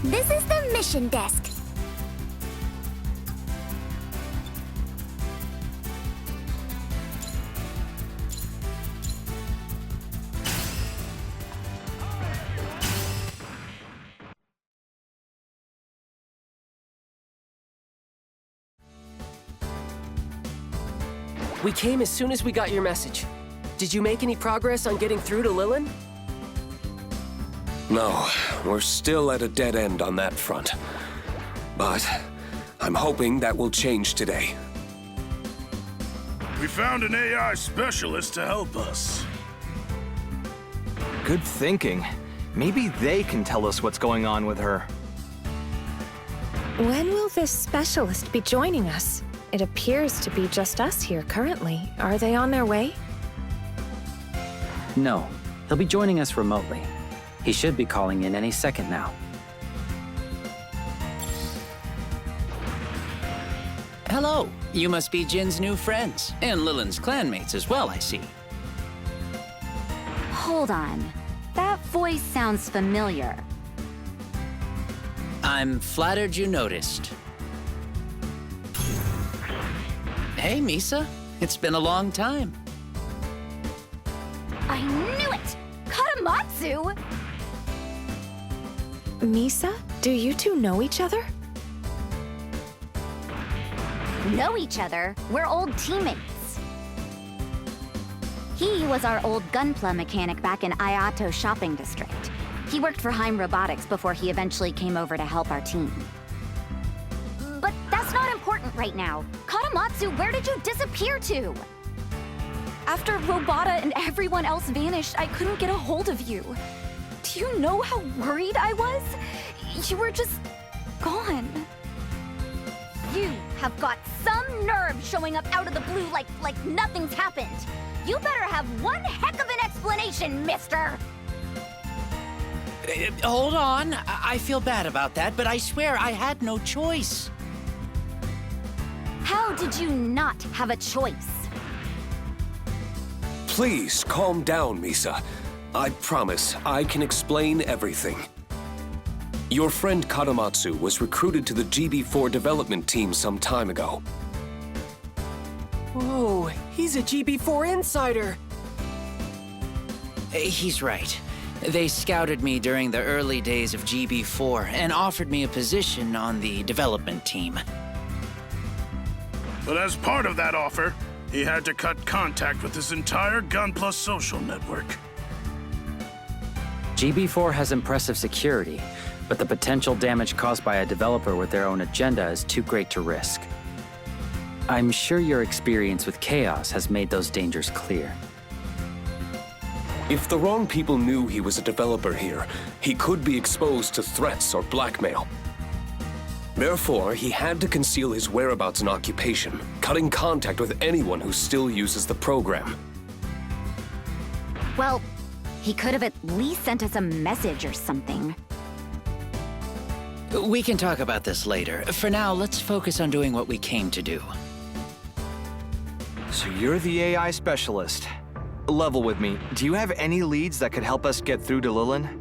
This is the mission desk. We came as soon as we got your message. Did you make any progress on getting through to Lilin? No, we're still at a dead end on that front. But I'm hoping that will change today. We found an AI specialist to help us. Good thinking. Maybe they can tell us what's going on with her. When will this specialist be joining us? It appears to be just us here currently. Are they on their way? No, he'll be joining us remotely. He should be calling in any second now. Hello. You must be Jin's new friends, and Lilin's clanmates as well, I see. Hold on. That voice sounds familiar. I'm flattered you noticed. Hey, Misa. It's been a long time. I knew it! Katamatsu! Misa, do you two know each other? Know each other? We're old teammates. He was our old gunpla mechanic back in Ayato Shopping District. He worked for Heim Robotics before he eventually came over to help our team. But that's not important right now. Katamatsu, where did you disappear to? After Robota and everyone else vanished, I couldn't get a hold of you. Do you know how worried I was? You were just gone. You have got some nerve showing up out of the blue like nothing's happened. You better have one heck of an explanation, mister! Hold on. I feel bad about that, but I swear I had no choice. How did you not have a choice? Please calm down, Misa. I promise I can explain everything. Your friend Katamatsu was recruited to the GB4 development team some time ago. Whoa, he's a GB4 insider! He's right. They scouted me during the early days of GB4 and offered me a position on the development team. But as part of that offer, he had to cut contact with his entire Gunpla social network. GB4 has impressive security, but the potential damage caused by a developer with their own agenda is too great to risk. I'm sure your experience with Chaos has made those dangers clear. If the wrong people knew he was a developer here, he could be exposed to threats or blackmail. Therefore, he had to conceal his whereabouts and occupation, cutting contact with anyone who still uses the program. Well, he could have at least sent us a message or something. We can talk about this later. For now, let's focus on doing what we came to do. So you're the AI specialist. Level with me. Do you have any leads that could help us get through to Lilin?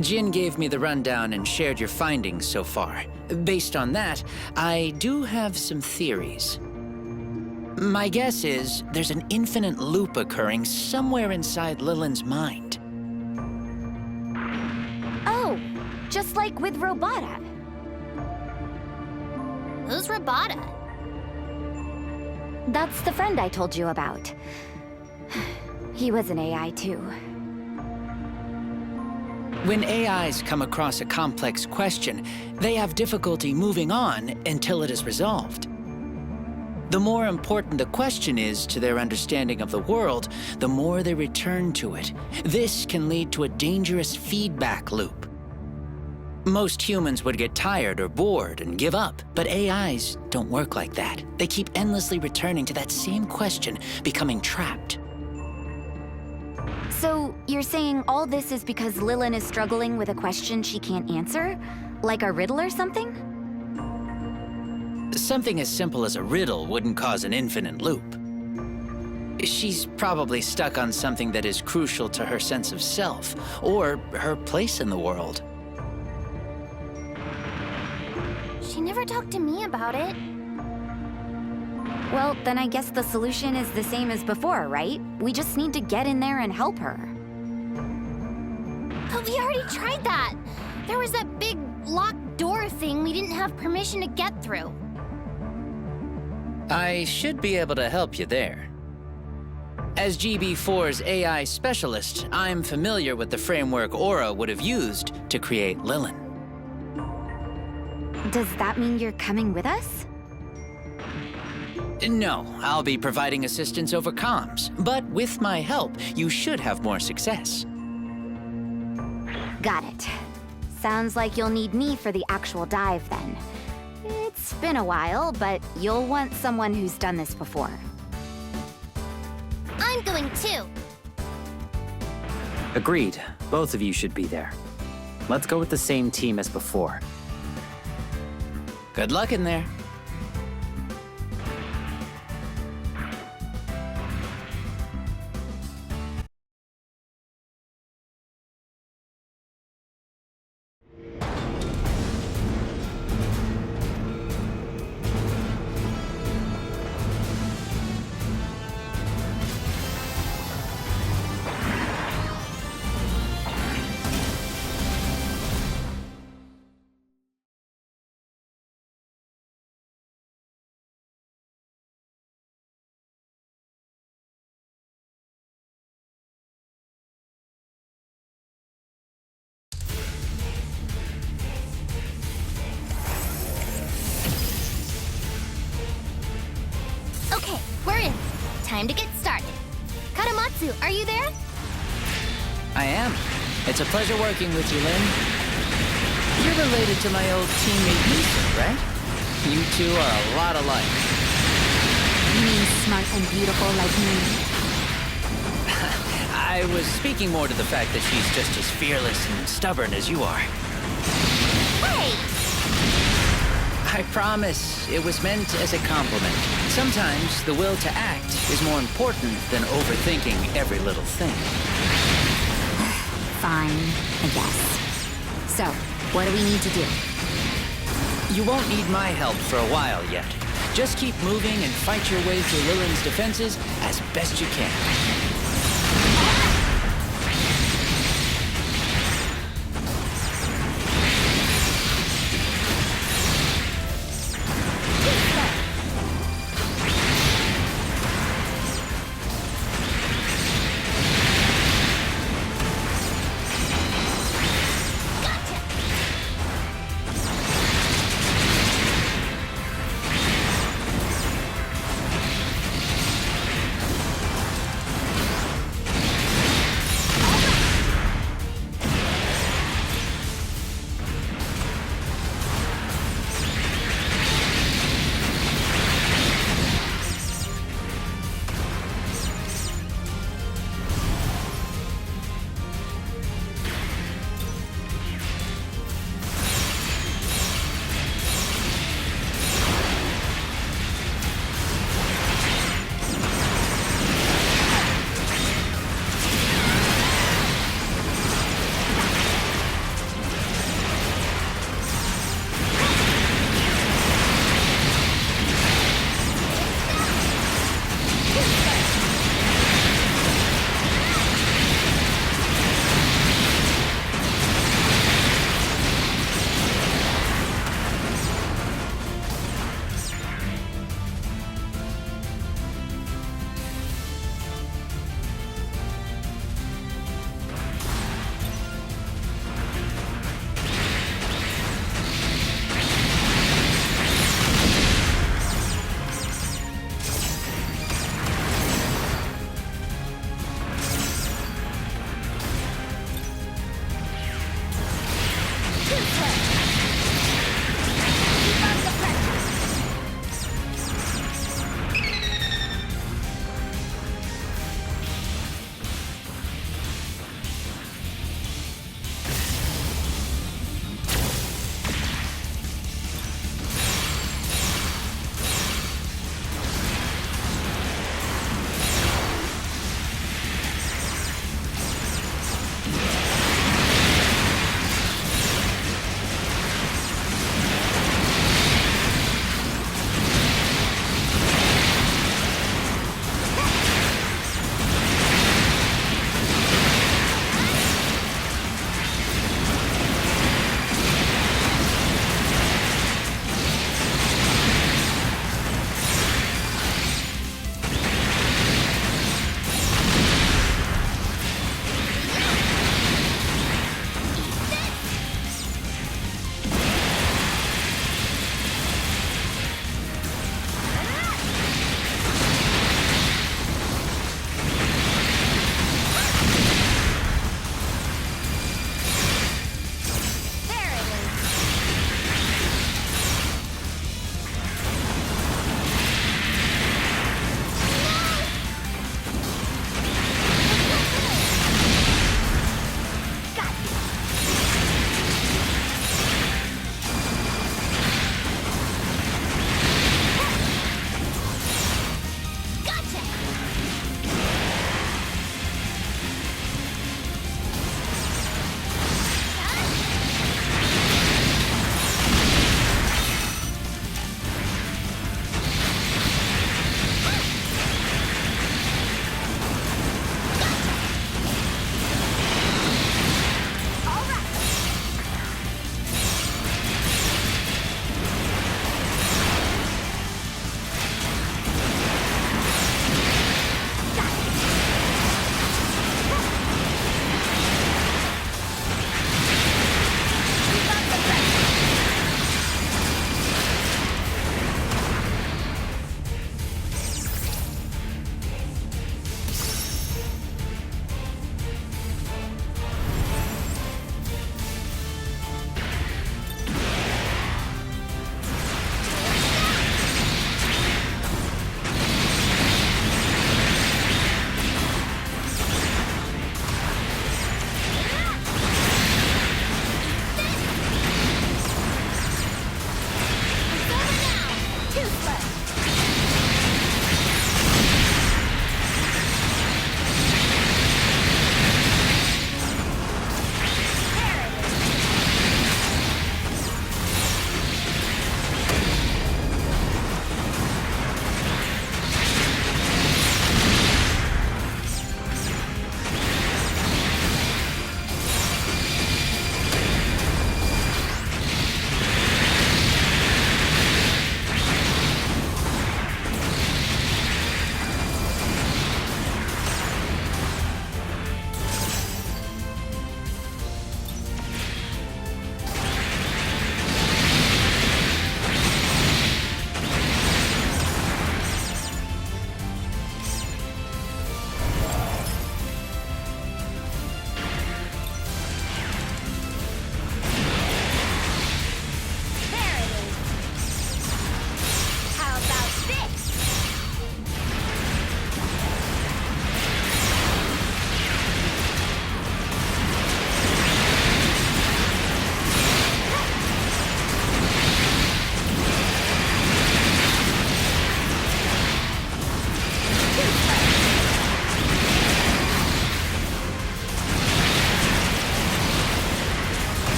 Jin gave me the rundown and shared your findings so far. Based on that, I do have some theories. My guess is there's an infinite loop occurring somewhere inside Lilin's mind. Oh, just like with Robota. Who's Robota? That's the friend I told you about. He was an AI too. When AIs come across a complex question, they have difficulty moving on until it is resolved. The more important the question is to their understanding of the world, the more they return to it. This can lead to a dangerous feedback loop. Most humans would get tired or bored and give up, but AIs don't work like that. They keep endlessly returning to that same question, becoming trapped. So, you're saying all this is because Lilin is struggling with a question she can't answer? Like a riddle or something? Something as simple as a riddle wouldn't cause an infinite loop. She's probably stuck on something that is crucial to her sense of self, or her place in the world. She never talked to me about it. Well, then I guess the solution is the same as before, right? We just need to get in there and help her. But we already tried that. There was that big locked door thing we didn't have permission to get through. I should be able to help you there. As GB4's AI specialist, I'm familiar with the framework Aura would have used to create Lilin. Does that mean you're coming with us? No, I'll be providing assistance over comms, but with my help, you should have more success. Got it. Sounds like you'll need me for the actual dive then. It's been a while, but you'll want someone who's done this before. I'm going too. Agreed. Both of you should be there. Let's go with the same team as before. Good luck in there. Okay, we're in. Time to get started. Katamatsu, are you there? I am. It's a pleasure working with you, Lin. You're related to my old teammate Lisa, right? You two are a lot alike. You mean smart and beautiful like me? I was speaking more to the fact that she's just as fearless and stubborn as you are. Hey! I promise, it was meant as a compliment. Sometimes the will to act is more important than overthinking every little thing. Fine, I guess. So, what do we need to do? You won't need my help for a while yet. Just keep moving and fight your way through Lilin's defenses as best you can.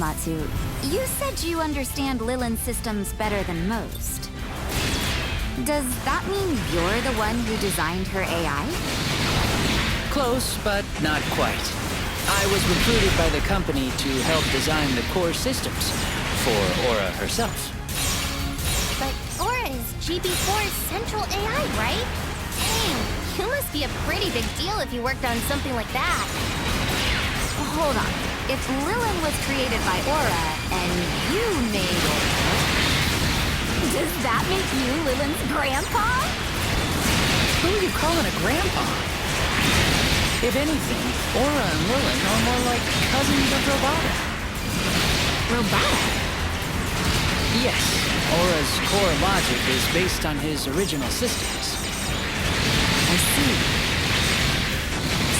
Katamatsu, you said you understand Lillin's systems better than most. Does that mean you're the one who designed her AI? Close, but not quite. I was recruited by the company to help design the core systems for Aura herself. But Aura is GB4's central AI, right? Dang, you must be a pretty big deal if you worked on something like that. Hold on. If Lilin was created by Aura and you made Aura, does that make you Lilin's grandpa? Who are you calling a grandpa? If anything, Aura and Lilin are more like cousins of Robata. Robata? Yes, Aura's core logic is based on his original systems. I see.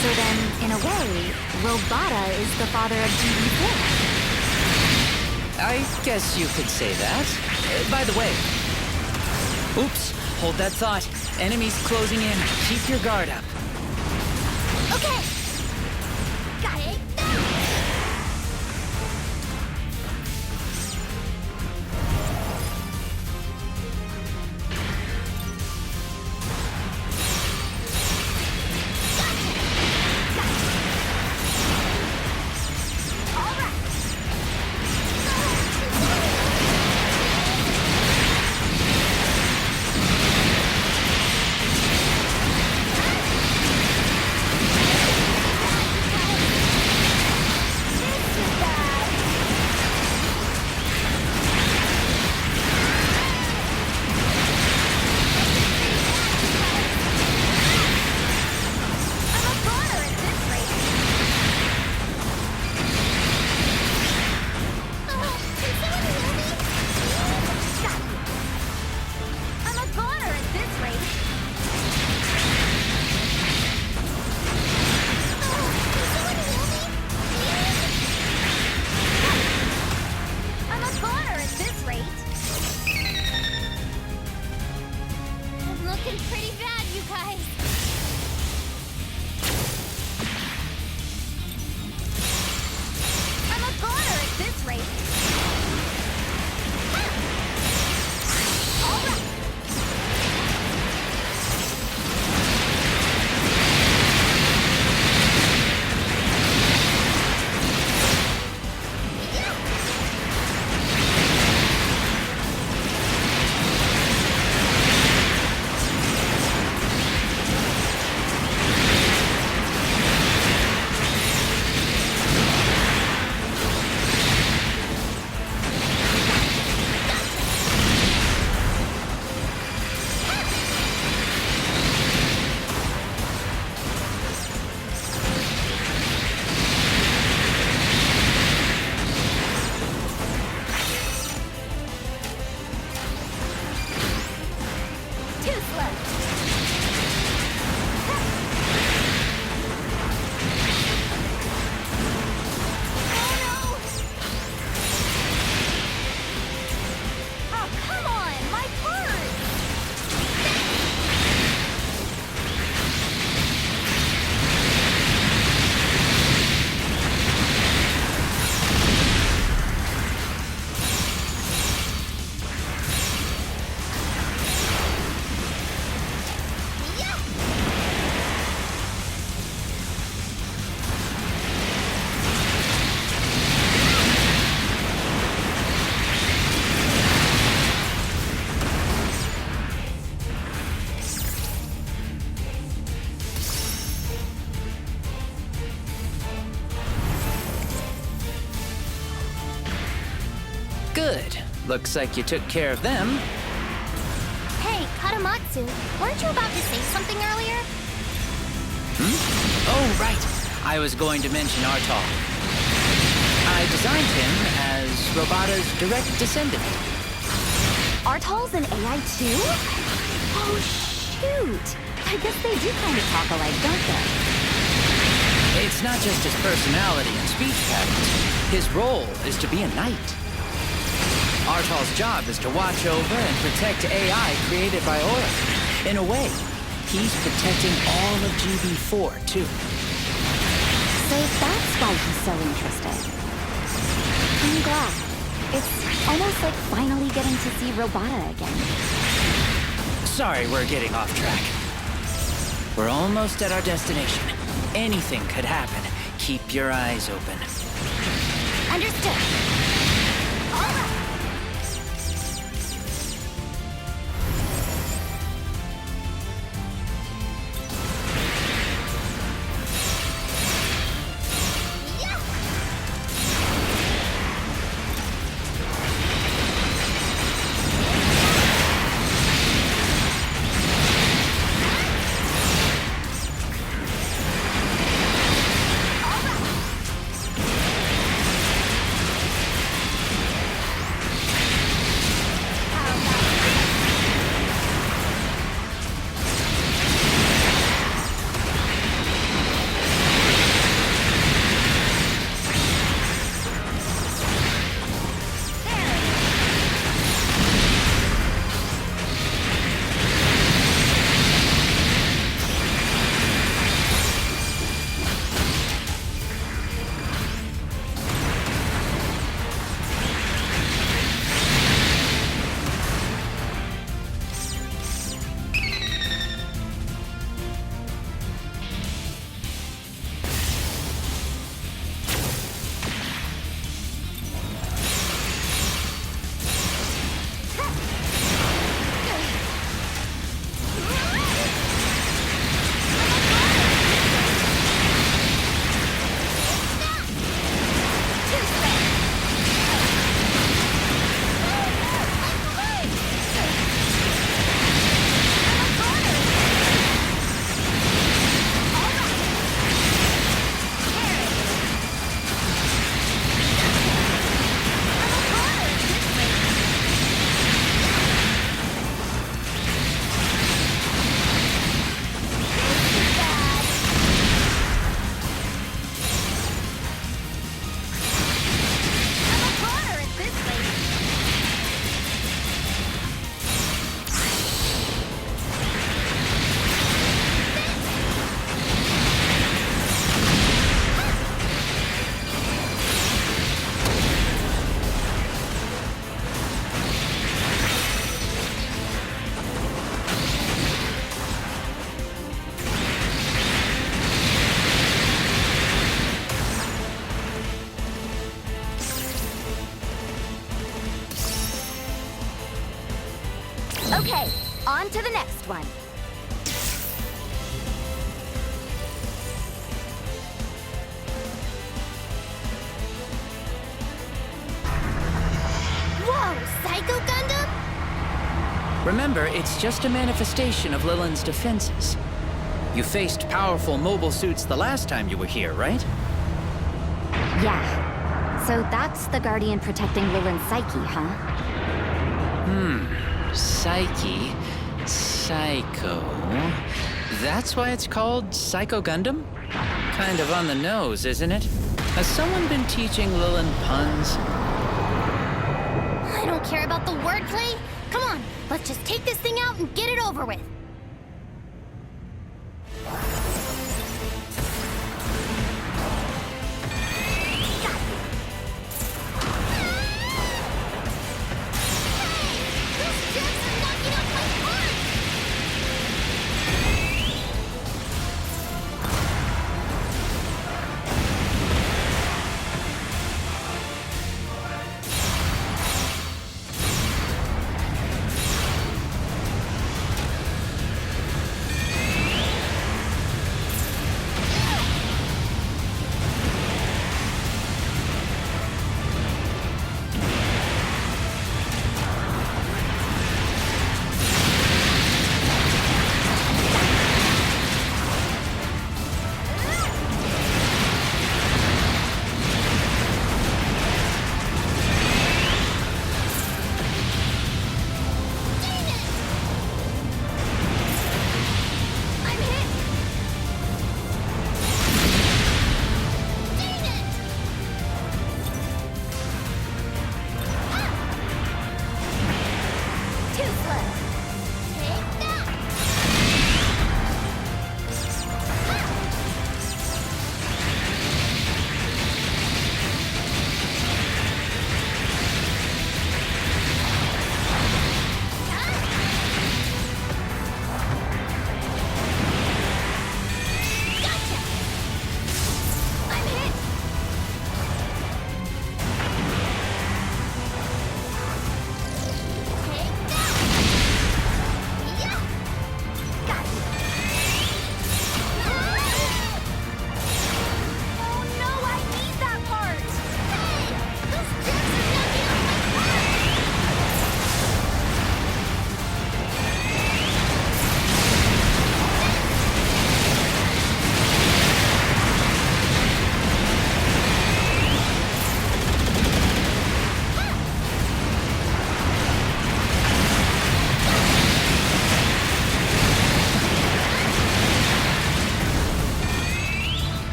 So then, in a way, Robata is the father of GB4. I guess you could say that. By the way... Oops, hold that thought. Enemies closing in. Keep your guard up. Okay. Got it. Good. Looks like you took care of them. Hey, Katamatsu, weren't you about to say something earlier? Oh, right. I was going to mention Artal. I designed him as Robata's direct descendant. Artal's an AI too? Oh, shoot. I guess they do kind of talk alike, don't they? It's not just his personality and speech patterns. His role is to be a knight. Artal's job is to watch over and protect AI created by Aura. In a way, he's protecting all of GB4, too. So that's why he's so interested. I'm glad. It's almost like finally getting to see Robota again. Sorry, we're getting off track. We're almost at our destination. Anything could happen. Keep your eyes open. Understood. All right. Okay, on to the next one. Whoa, Psycho Gundam? Remember, it's just a manifestation of Lillian's defenses. You faced powerful mobile suits the last time you were here, right? Yeah. So that's the Guardian protecting Lillian's psyche, huh? Psyche. Psycho. That's why it's called Psycho Gundam? Kind of on the nose, isn't it? Has someone been teaching Lillian puns? I don't care about the wordplay. Come on, let's just take this thing out and get it over with.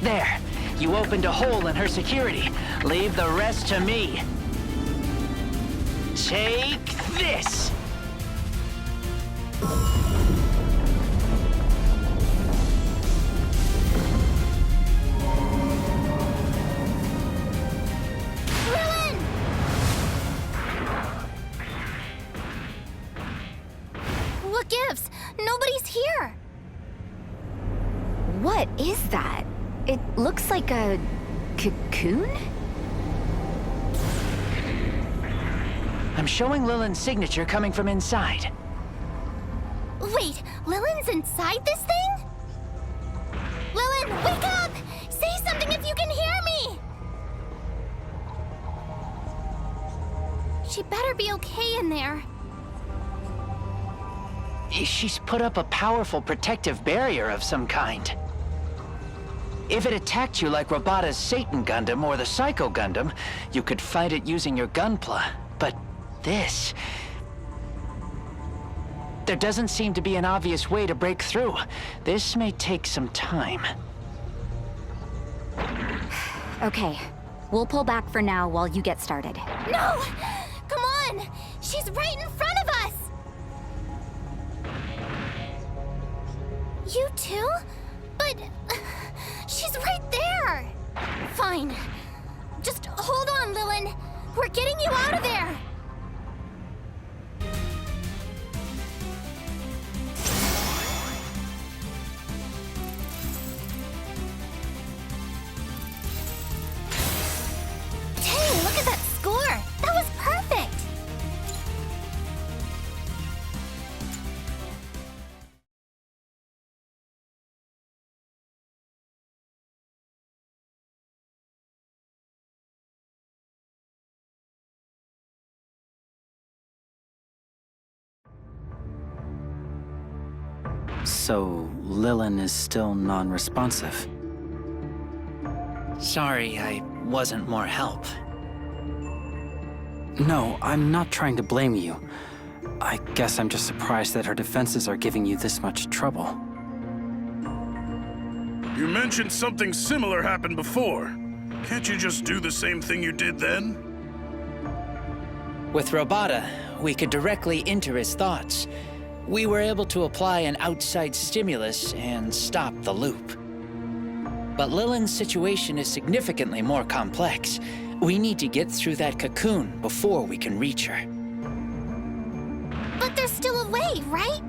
There. You opened a hole in her security. Leave the rest to me. Take this! Lilin! What gives? Nobody's here. What is that? It looks like a cocoon? I'm showing Lilin's signature coming from inside. Wait, Lilin's inside this thing? Lilin, wake up! Say something if you can hear me! She better be okay in there. She's put up a powerful protective barrier of some kind. If it attacked you like Robata's Satan Gundam or the Psycho Gundam, you could fight it using your Gunpla. But this... There doesn't seem to be an obvious way to break through. This may take some time. Okay, we'll pull back for now while you get started. No! Come on! She's right in front of us! You too? But... she's right there! Fine. Just hold on, Lilin. We're getting you out of there! Dang, look at that score! That was perfect! So, Lilin is still non-responsive. Sorry, I wasn't more help. No, I'm not trying to blame you. I guess I'm just surprised that her defenses are giving you this much trouble. You mentioned something similar happened before. Can't you just do the same thing you did then? With Robata, we could directly enter his thoughts. We were able to apply an outside stimulus and stop the loop. But Lilin's situation is significantly more complex. We need to get through that cocoon before we can reach her. But there's still a way, right?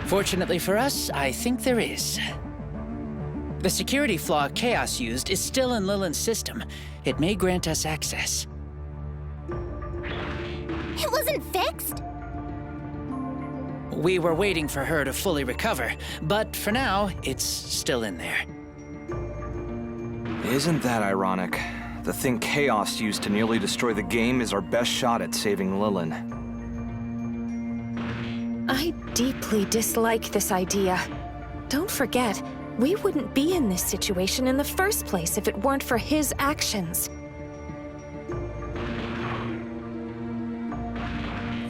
Fortunately for us, I think there is. The security flaw Chaos used is still in Lilin's system. It may grant us access. It wasn't fixed? We were waiting for her to fully recover, but for now, it's still in there. Isn't that ironic? The thing Chaos used to nearly destroy the game is our best shot at saving Lilin. I deeply dislike this idea. Don't forget, we wouldn't be in this situation in the first place if it weren't for his actions.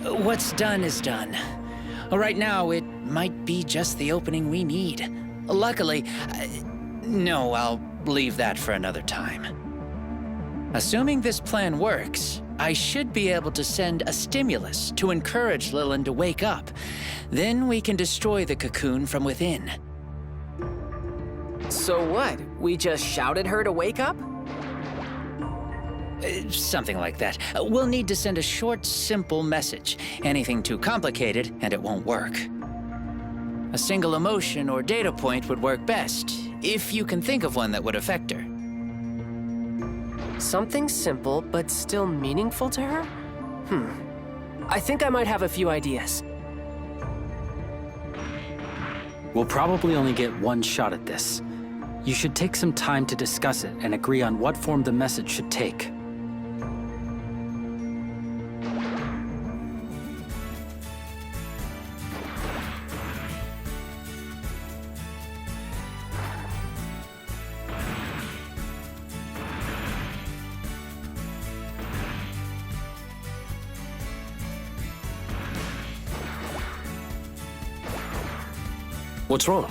What's done is done. Right now, it might be just the opening we need. Luckily, no, I'll leave that for another time. Assuming this plan works, I should be able to send a stimulus to encourage Lilin to wake up. Then we can destroy the cocoon from within. So what? We just shouted her to wake up? Something like that. We'll need to send a short, simple message. Anything too complicated, and it won't work. A single emotion or data point would work best, if you can think of one that would affect her. Something simple, but still meaningful to her? I think I might have a few ideas. We'll probably only get one shot at this. You should take some time to discuss it and agree on what form the message should take. What's wrong?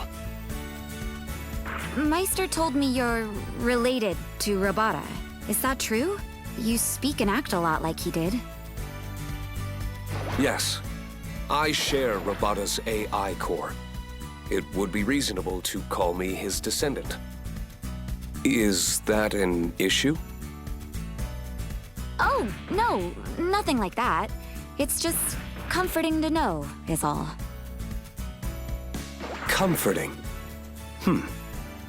Meister told me you're related to Robota. Is that true? You speak and act a lot like he did. Yes, I share Robota's AI core. It would be reasonable to call me his descendant. Is that an issue? Oh, no, nothing like that. It's just comforting to know, is all. Comforting.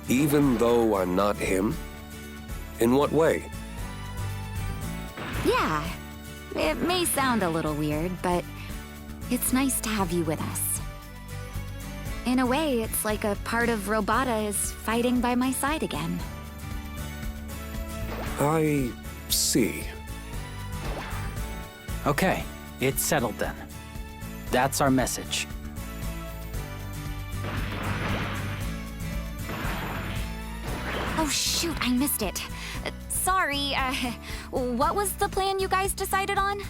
Even though I'm not him? In what way? Yeah, it may sound a little weird, but it's nice to have you with us. In a way, it's like a part of Robota is fighting by my side again. I see. Okay, it's settled then. That's our message. Oh shoot, I missed it. Sorry, what was the plan you guys decided on?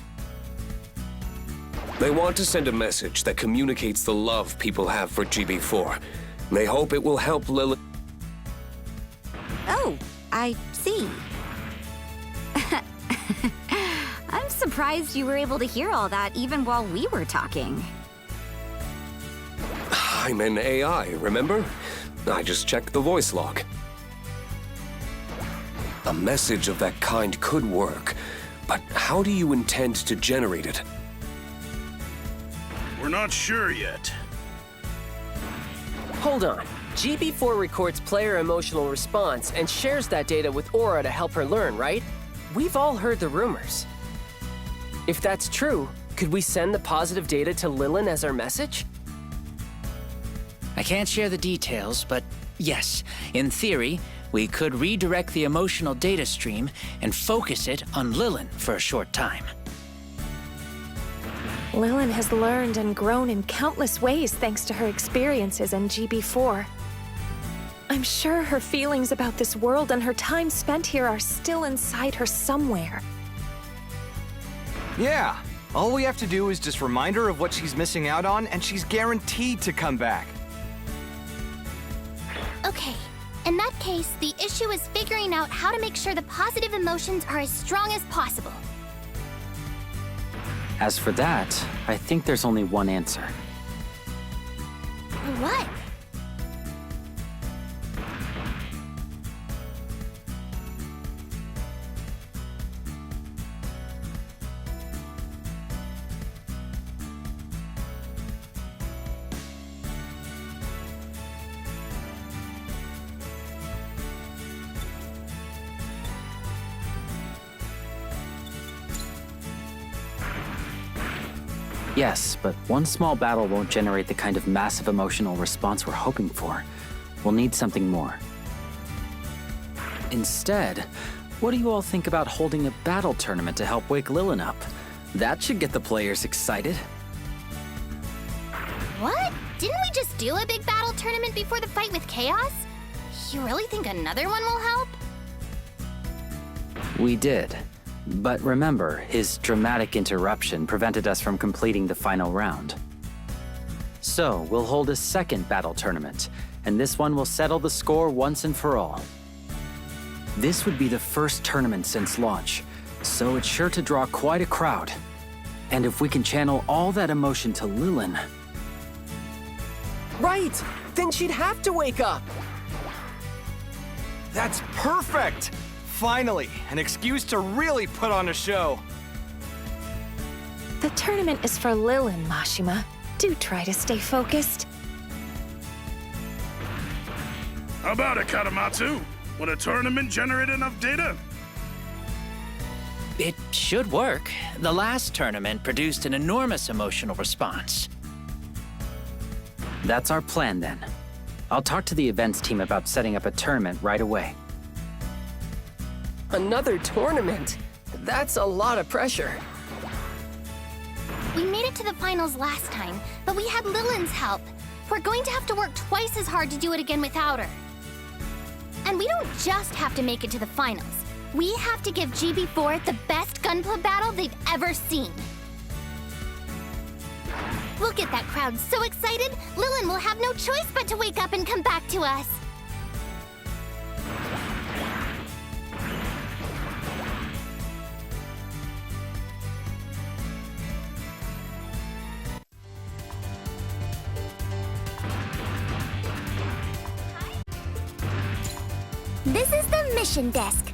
They want to send a message that communicates the love people have for GB4. They hope it will help Lilith. Oh, I see. I'm surprised you were able to hear all that even while we were talking. I'm an AI, remember? I just checked the voice log. A message of that kind could work, but how do you intend to generate it? We're not sure yet. Hold on. GB4 records player emotional response and shares that data with Aura to help her learn, right? We've all heard the rumors. If that's true, could we send the positive data to Lilin as our message? I can't share the details, but yes, in theory, we could redirect the emotional data stream and focus it on Lilin for a short time. Lilin has learned and grown in countless ways thanks to her experiences in GB4. I'm sure her feelings about this world and her time spent here are still inside her somewhere. Yeah, all we have to do is just remind her of what she's missing out on, and she's guaranteed to come back. Okay, in that case, the issue is figuring out how to make sure the positive emotions are as strong as possible. As for that, I think there's only one answer. What? Yes, but one small battle won't generate the kind of massive emotional response we're hoping for. We'll need something more. Instead, what do you all think about holding a battle tournament to help wake Lilin up? That should get the players excited. What? Didn't we just do a big battle tournament before the fight with Chaos? You really think another one will help? We did. But remember, his dramatic interruption prevented us from completing the final round. So, we'll hold a second battle tournament, and this one will settle the score once and for all. This would be the first tournament since launch, so it's sure to draw quite a crowd. And if we can channel all that emotion to Lilin... Right! Then she'd have to wake up! That's perfect! Finally, an excuse to really put on a show. The tournament is for Lilin, Mashima. Do try to stay focused. How about it, Katamatsu? Would a tournament generate enough data? It should work. The last tournament produced an enormous emotional response. That's our plan then. I'll talk to the events team about setting up a tournament right away. Another tournament? That's a lot of pressure. We made it to the finals last time, but we had Lilin's help. We're going to have to work twice as hard to do it again without her. And we don't just have to make it to the finals. We have to give GB4 the best Gunpla battle they've ever seen. We'll get that crowd so excited, Lilin will have no choice but to wake up and come back to us. This is the mission desk.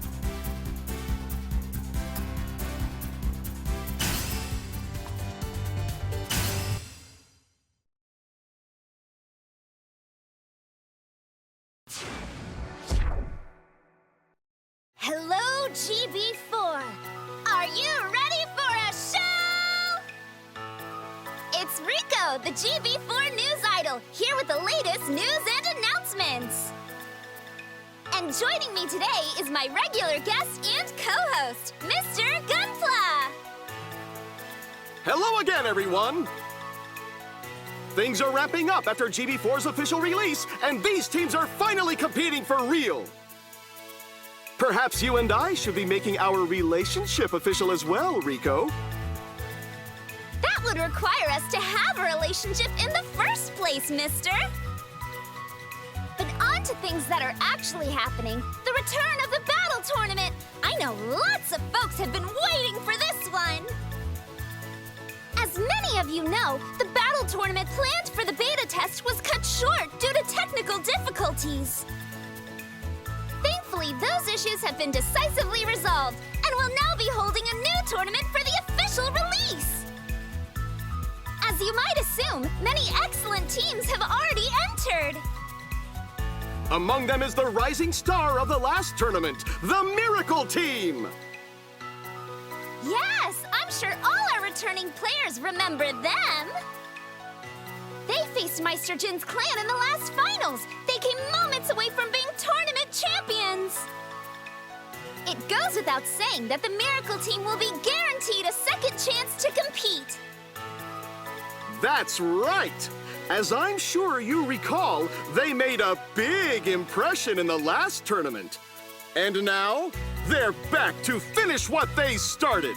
Hello, GB4. Are you ready for a show? It's Rico, the GB4 news idol, here with the latest news and announcements. And joining me today is my regular guest and co-host, Mr. Gunpla. Hello again, everyone! Things are wrapping up after GB4's official release, and these teams are finally competing for real! Perhaps you and I should be making our relationship official as well, Rico. That would require us to have a relationship in the first place, mister. But on to things that are actually happening. The return of the battle tournament! I know lots of folks have been waiting for this one! As many of you know, the battle tournament planned for the beta test was cut short due to technical difficulties. Thankfully, those issues have been decisively resolved, and we'll now be holding a new tournament for the official release! As you might assume, many excellent teams have already entered! Among them is the rising star of the last tournament, the Miracle Team! Yes, I'm sure all our returning players remember them! They faced Meister Jin's clan in the last finals! They came moments away from being tournament champions! It goes without saying that the Miracle Team will be guaranteed a second chance to compete! That's right! As I'm sure you recall, they made a big impression in the last tournament. And now, they're back to finish what they started!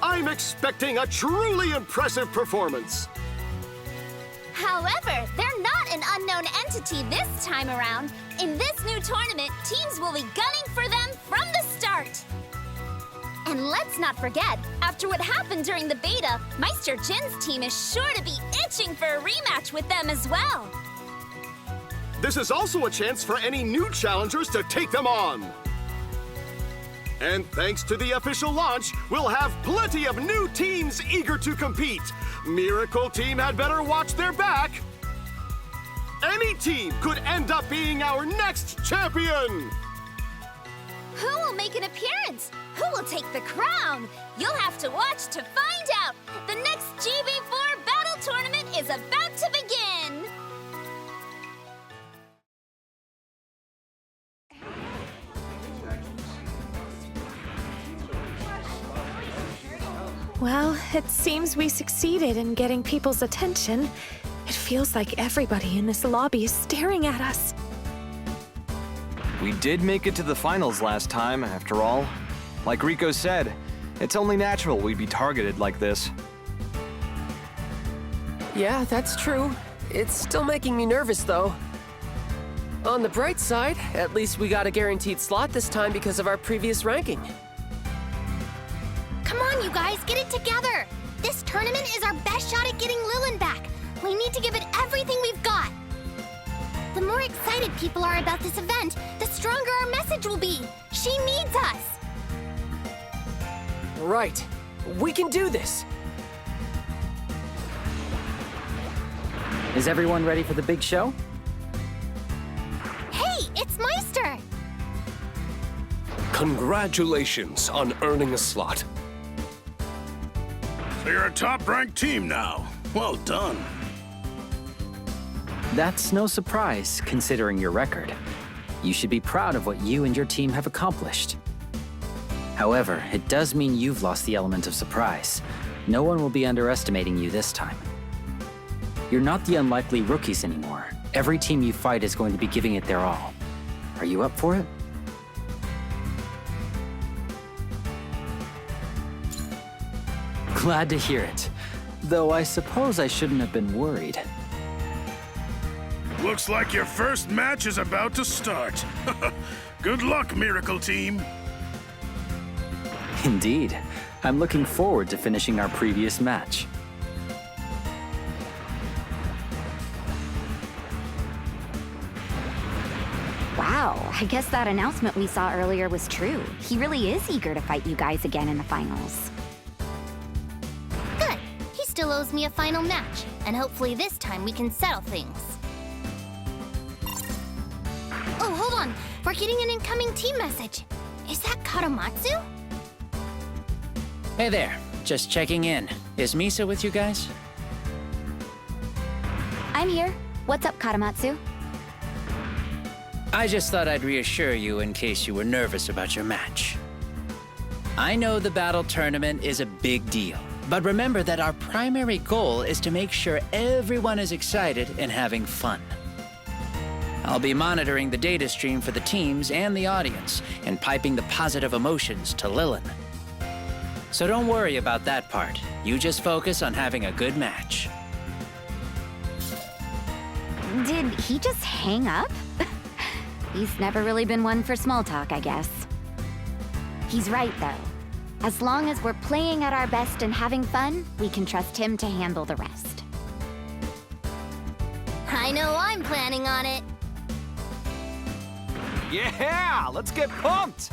I'm expecting a truly impressive performance! However, they're not an unknown entity this time around. In this new tournament, teams will be gunning for them from the start. And let's not forget, after what happened during the beta, Meister Jin's team is sure to be itching for a rematch with them as well. This is also a chance for any new challengers to take them on. And thanks to the official launch, we'll have plenty of new teams eager to compete. Miracle Team had better watch their back. Any team could end up being our next champion! Who will make an appearance? Who will take the crown? You'll have to watch to find out. The next GB4 battle tournament is about to begin. Well, it seems we succeeded in getting people's attention. It feels like everybody in this lobby is staring at us. We did make it to the finals last time, after all. Like Rico said, it's only natural we'd be targeted like this. Yeah, that's true. It's still making me nervous, though. On the bright side, at least we got a guaranteed slot this time because of our previous ranking. Come on, you guys, get it together. This tournament is our best shot at getting Lilin back. We need to give it everything we've got. The more excited people are about this event, the stronger our message will be. She needs us. Right. We can do this. Is everyone ready for the big show? Hey, it's Meister. Congratulations on earning a slot. So you're a top-ranked team now. Well done. That's no surprise, considering your record. You should be proud of what you and your team have accomplished. However, it does mean you've lost the element of surprise. No one will be underestimating you this time. You're not the unlikely rookies anymore. Every team you fight is going to be giving it their all. Are you up for it? Glad to hear it. Though I suppose I shouldn't have been worried. Looks like your first match is about to start. Good luck, Miracle Team. Indeed. I'm looking forward to finishing our previous match. Wow, I guess that announcement we saw earlier was true. He really is eager to fight you guys again in the finals. Good. He still owes me a final match, and hopefully this time we can settle things. Oh, hold on. We're getting an incoming team message. Is that Katamatsu? Hey there, just checking in. Is Misa with you guys? I'm here. What's up, Katamatsu? I just thought I'd reassure you in case you were nervous about your match. I know the battle tournament is a big deal, but remember that our primary goal is to make sure everyone is excited and having fun. I'll be monitoring the data stream for the teams and the audience and piping the positive emotions to Lilin. So don't worry about that part. You just focus on having a good match. Did he just hang up? He's never really been one for small talk, I guess. He's right, though. As long as we're playing at our best and having fun, we can trust him to handle the rest. I know I'm planning on it. Yeah, let's get pumped!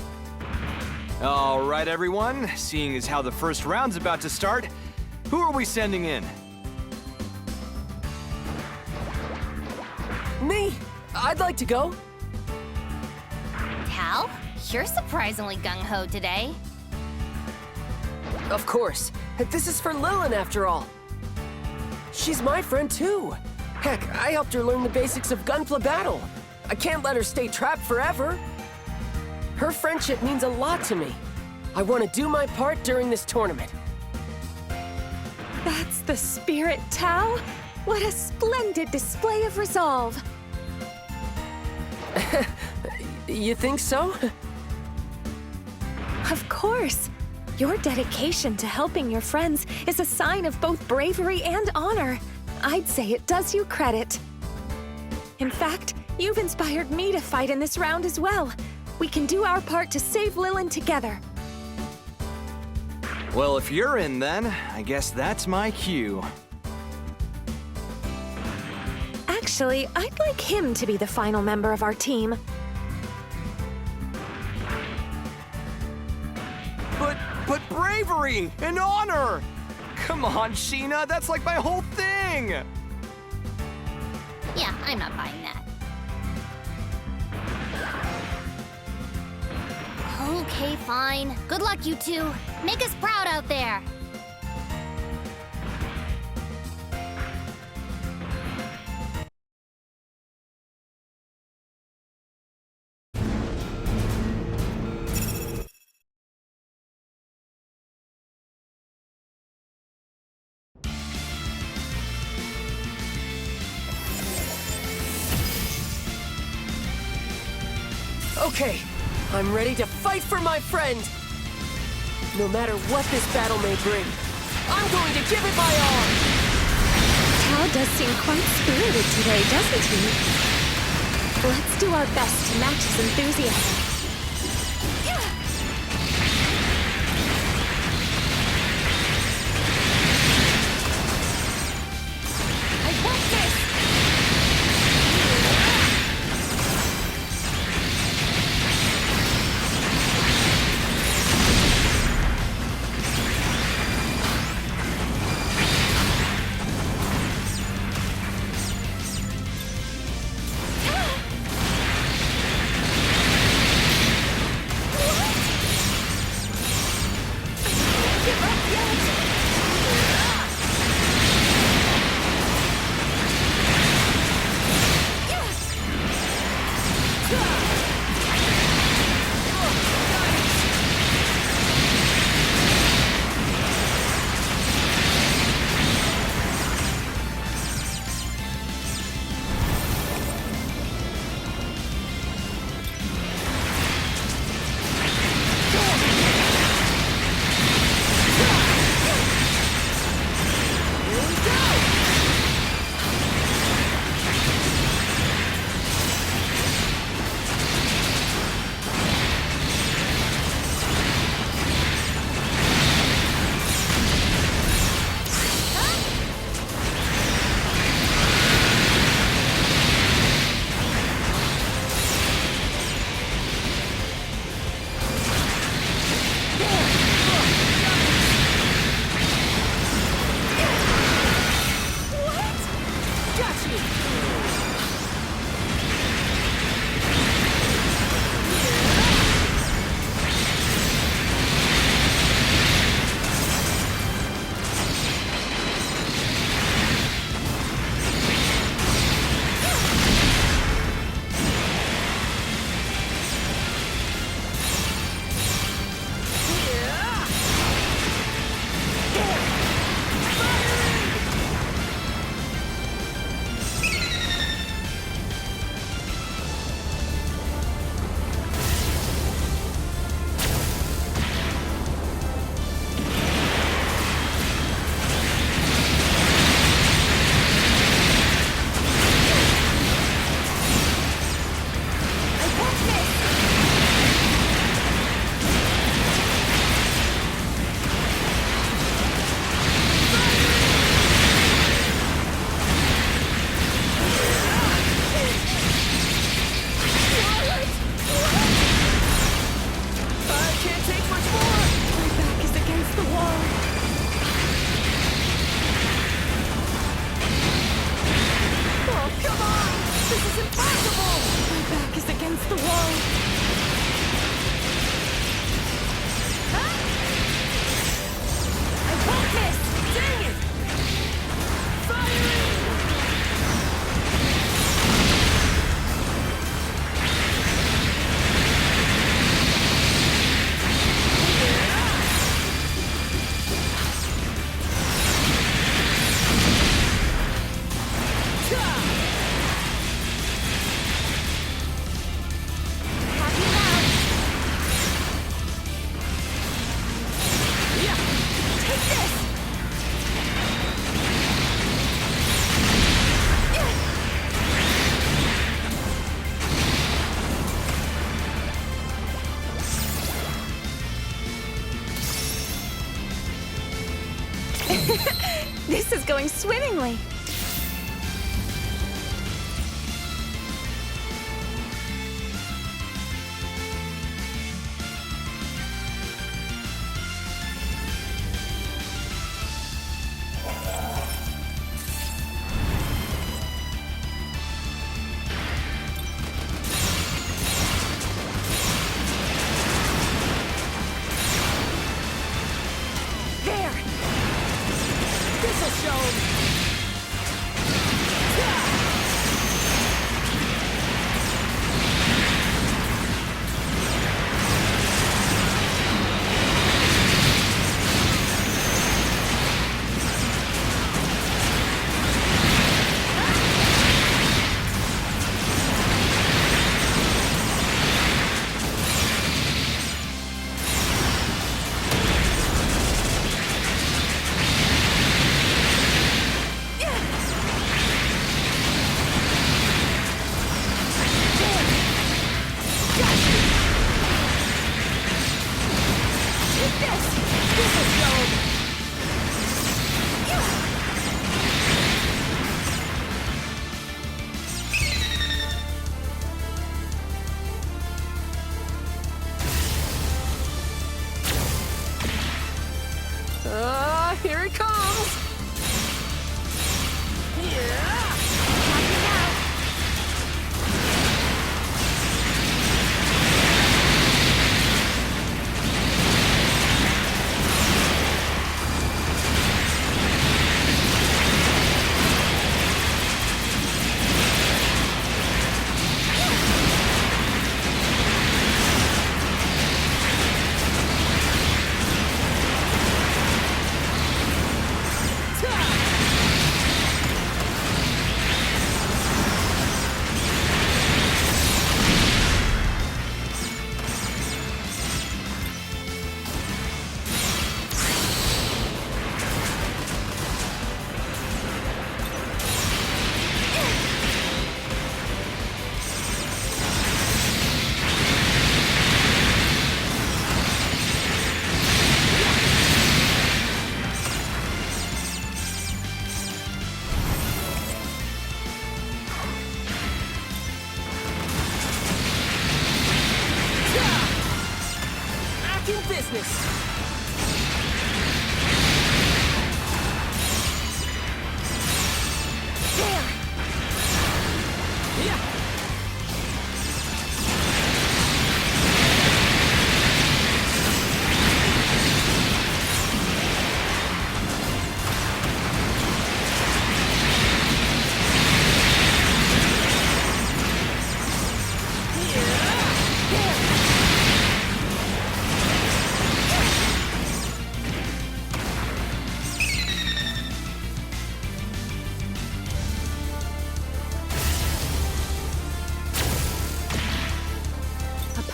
All right, everyone. Seeing as how the first round's about to start, who are we sending in? Me! I'd like to go. Tal, you're surprisingly gung-ho today. Of course. This is for Lilin, after all. She's my friend, too. Heck, I helped her learn the basics of gunpla battle. I can't let her stay trapped forever. Her friendship means a lot to me. I want to do my part during this tournament. That's the spirit, Tal. What a splendid display of resolve. You think so? Of course. Your dedication to helping your friends is a sign of both bravery and honor. I'd say it does you credit. In fact, you've inspired me to fight in this round as well. We can do our part to save Lilin together. Well, if you're in then, I guess that's my cue. Actually, I'd like him to be the final member of our team. But bravery and honor! Come on, Sheena, that's like my whole thing! Yeah, I'm not buying that. Okay, fine. Good luck, you two. Make us proud out there. Okay, I'm ready to fight for my friend. No matter what this battle may bring, I'm going to give it my all. Tal does seem quite spirited today, doesn't he? Let's do our best to match his enthusiasm. I want this! This is going swimmingly. Here it comes!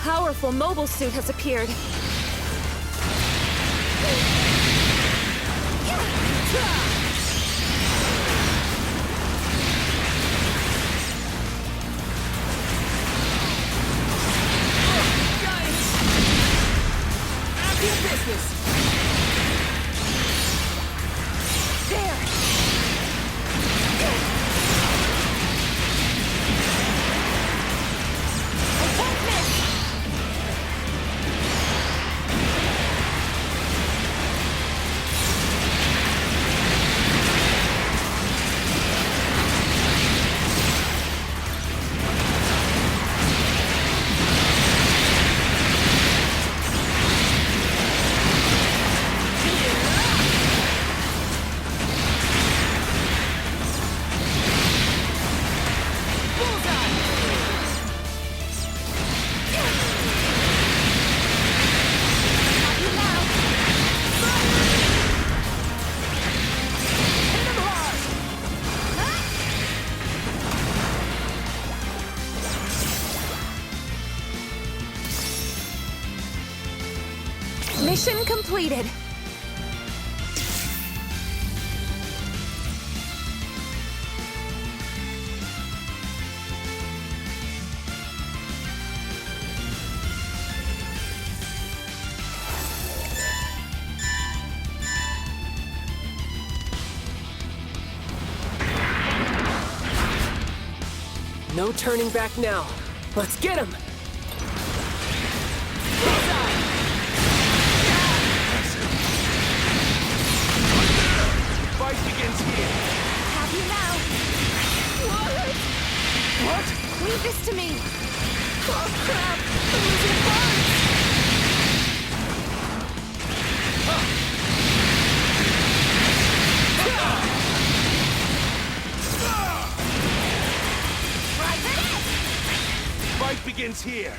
powerful mobile suit has appeared. Mission completed. No turning back now. Let's get him! Fight begins here. Have you now? What? Leave this to me. Oh, crap. I'm losing parts. Fight begins here.